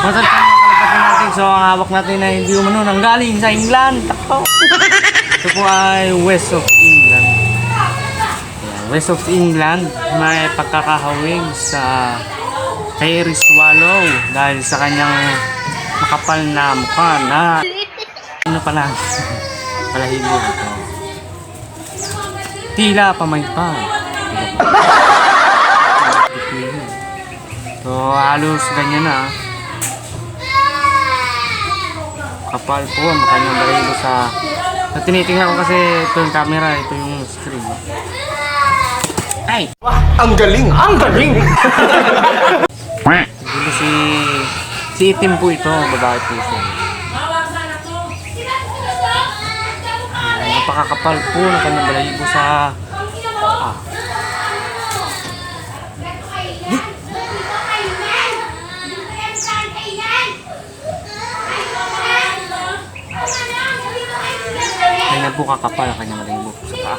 Masal ka mga kalapatan natin. So, ang hawak natin ay hindi umano nang galing sa England. Takpo. Ito po ay West of England. Ayan, West of England. May pagkakahawig sa Hairy Swallow dahil sa kanyang makapal na mukha na ano pa lang palahibo ito. Tila pamaypay. So, halos ganyan na. Kapal po ang kanyang balahibo sa tinitingnan ko kasi ito yung camera, ito yung screen. Ay! Ang galing! Ang galing! Dito si Itim po ito, babae po ito. Napakakapal po ng kanyang balahibo sa ganyan po kakapal ang kanyang balahibo sa paa.